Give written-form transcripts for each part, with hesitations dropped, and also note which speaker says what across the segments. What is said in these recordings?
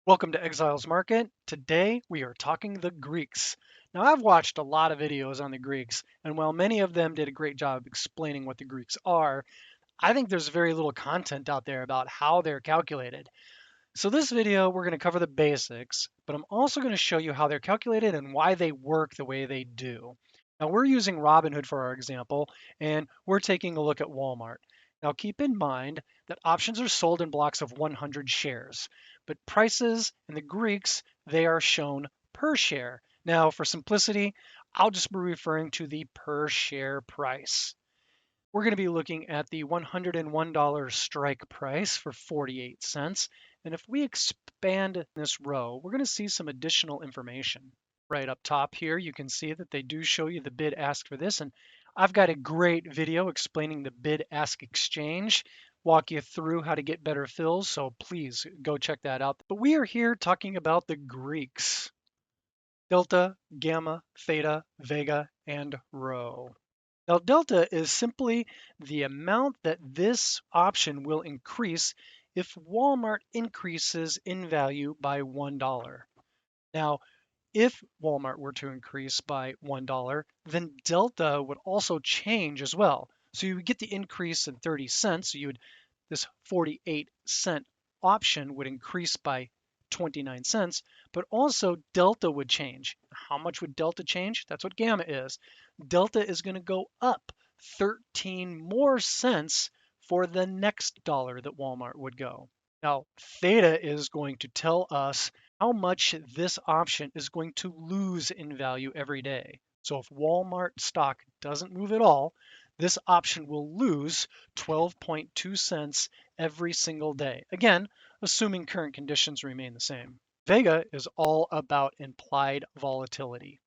Speaker 1: Welcome to Exiles Market. Today we are talking the Greeks. Now, I've watched a lot of videos on the Greeks, and while many of them did a great job explaining what the Greeks are, I think there's very little content out there about how they're calculated. So this video, we're going to cover the basics, but I'm also going to show you how they're calculated and why they work the way they do. Now, we're using Robinhood for our example, and we're taking a look at Walmart. Now, keep in mind that options are sold in blocks of 100 shares, but prices in the Greeks, they are shown per share. Now, for simplicity, I'll just be referring to the per share price. We're going to be looking at the $101 strike price for 48 cents. And if we expand this row, we're going to see some additional information. Right up top here, you can see that they do show you the bid ask for this. And I've got a great video explaining the bid ask exchange, walk you through how to get better fills. So please go check that out. But we are here talking about the Greeks: delta, gamma, theta, vega, and rho. Now, delta is simply the amount that this option will increase if Walmart increases in value by $1. Now, if Walmart were to increase by $1, then delta would also change as well. So you would get the increase in 30 cents. So this 48-cent option would increase by 29 cents, but also delta would change. How much would delta change? That's what gamma is. Delta is going to go up 13 more cents for the next dollar that Walmart would go. Now, theta is going to tell us how much this option is going to lose in value every day. So if Walmart stock doesn't move at all, this option will lose 12.2 cents every single day. Again, assuming current conditions remain the same. Vega is all about implied volatility.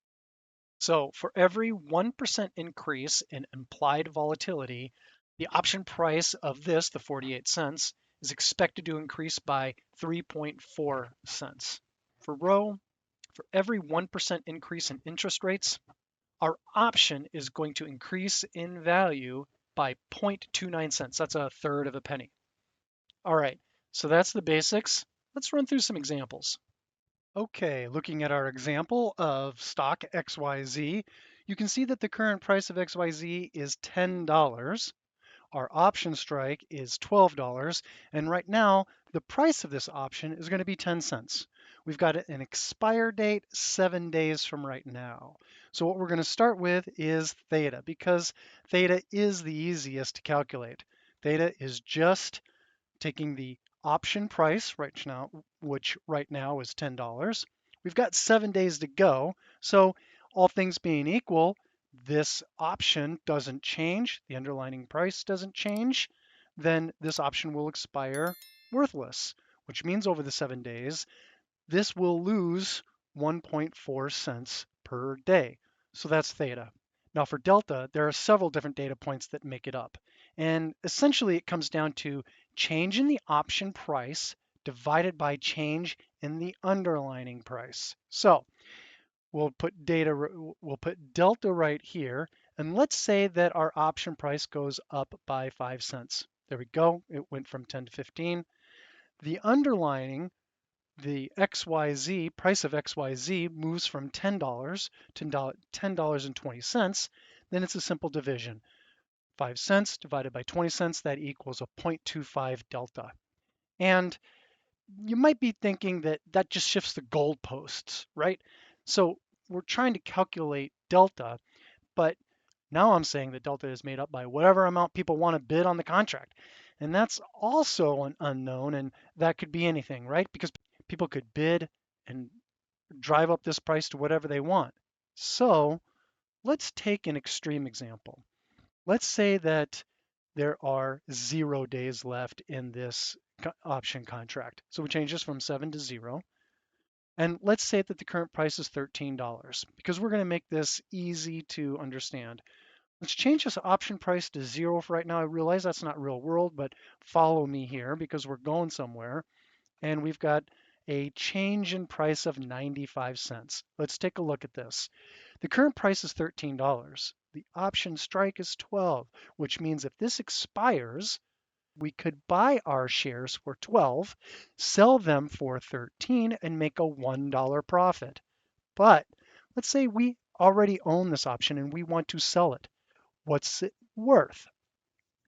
Speaker 1: So for every 1% increase in implied volatility, the option price of this, the 48 cents, is expected to increase by 3.4 cents. For rho, for every 1% increase in interest rates, our option is going to increase in value by 0.29 cents. That's a third of a penny. All right, so that's the basics. Let's run through some examples. Okay, looking at our example of stock XYZ, you can see that the current price of XYZ is $10. Our option strike is $12, and right now the price of this option is going to be 10 cents. We've got an expire date 7 days from right now. So what we're going to start with is theta, because theta is the easiest to calculate. Theta is just taking the option price right now, which right now is $10. We've got 7 days to go. So all things being equal, this option doesn't change, the underlying price doesn't change, then this option will expire worthless, which means over the 7 days, this will lose 1.4 cents per day. So that's theta. Now for delta, there are several different data points that make it up. And essentially it comes down to change in the option price divided by change in the underlying price. So we'll put delta right here, and let's say that our option price goes up by 5 cents. There we go. It went from 10 to 15. The underlying, the XYZ, price of XYZ moves from $10 to $10.20. Then it's a simple division. 5 cents divided by 20 cents, that equals a 0.25 delta. And you might be thinking that that just shifts the goalposts, right? So we're trying to calculate delta, but now I'm saying that delta is made up by whatever amount people want to bid on the contract. And that's also an unknown, and that could be anything, right? Because people could bid and drive up this price to whatever they want. So let's take an extreme example. Let's say that there are 0 days left in this option contract. So we change this from 7 to 0. And let's say that the current price is $13, because we're going to make this easy to understand. Let's change this option price to 0 for right now. I realize that's not real world, but follow me here because we're going somewhere. And we've got a change in price of 95 cents. Let's take a look at this. The current price is $13. The option strike is 12, which means if this expires, We could buy our shares for 12, sell them for 13, and make a $1 profit. But let's say we already own this option and we want to sell it. What's it worth?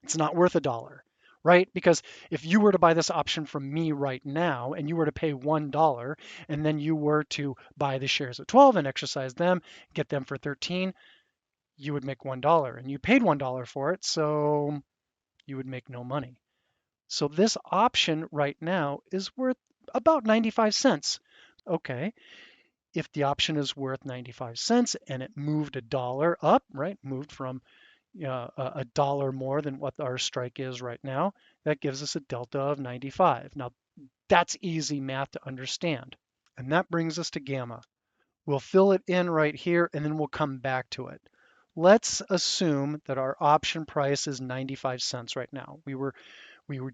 Speaker 1: It's not worth a dollar, right? Because if you were to buy this option from me right now and you were to pay $1 and then you were to buy the shares at 12 and exercise them, get them for 13, you would make $1 and you paid $1 for it, so you would make no money. So this option right now is worth about 95 cents. Okay, if the option is worth 95 cents and it moved a dollar up, right? Moved from a dollar more than what our strike is right now, that gives us a delta of 95. Now, that's easy math to understand. And that brings us to gamma. We'll fill it in right here and then we'll come back to it. Let's assume that our option price is 95 cents right now. We were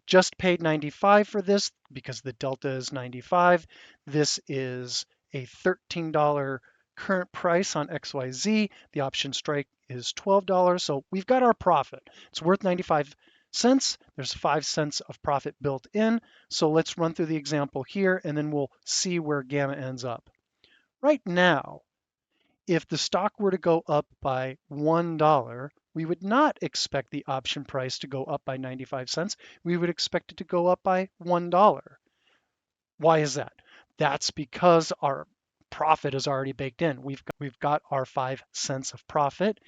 Speaker 1: just paid 95 for this because the delta is 95. This is a $13 current price on XYZ. The option strike is $12. So we've got our profit. It's worth 95 cents. There's 5 cents of profit built in. So let's run through the example here and then we'll see where gamma ends up. Right now, if the stock were to go up by $1, we would not expect the option price to go up by 95 cents. We would expect it to go up by $1. Why is that? That's because our profit is already baked in. We've got our 5 cents of profit.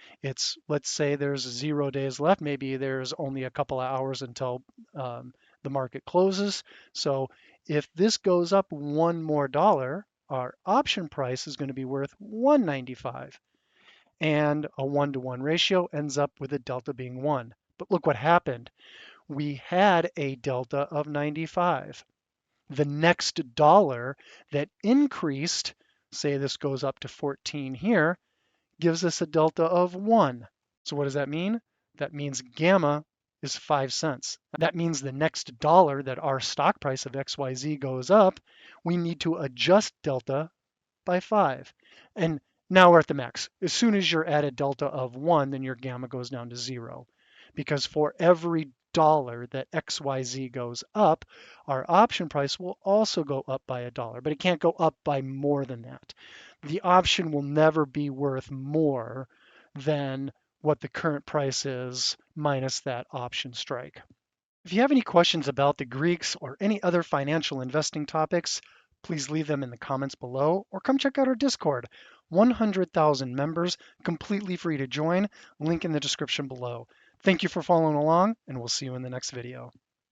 Speaker 1: Let's say there's 0 days left. Maybe there's only a couple of hours until the market closes. So if this goes up one more dollar, our option price is going to be worth 195. And a 1-to-1 ratio ends up with a delta being 1. But look what happened. We had a delta of 95. The next dollar that increased, say this goes up to 14 here, gives us a delta of 1. So what does that mean? That means gamma is 5 cents. That means the next dollar that our stock price of XYZ goes up, we need to adjust delta by 5. And now we're at the max. As soon as you're at a delta of 1, then your gamma goes down to 0. Because for every dollar that XYZ goes up, our option price will also go up by a dollar, but it can't go up by more than that. The option will never be worth more than what the current price is minus that option strike. If you have any questions about the Greeks or any other financial investing topics, please leave them in the comments below or come check out our Discord. 100,000 members, completely free to join. Link in the description below. Thank you for following along, and we'll see you in the next video.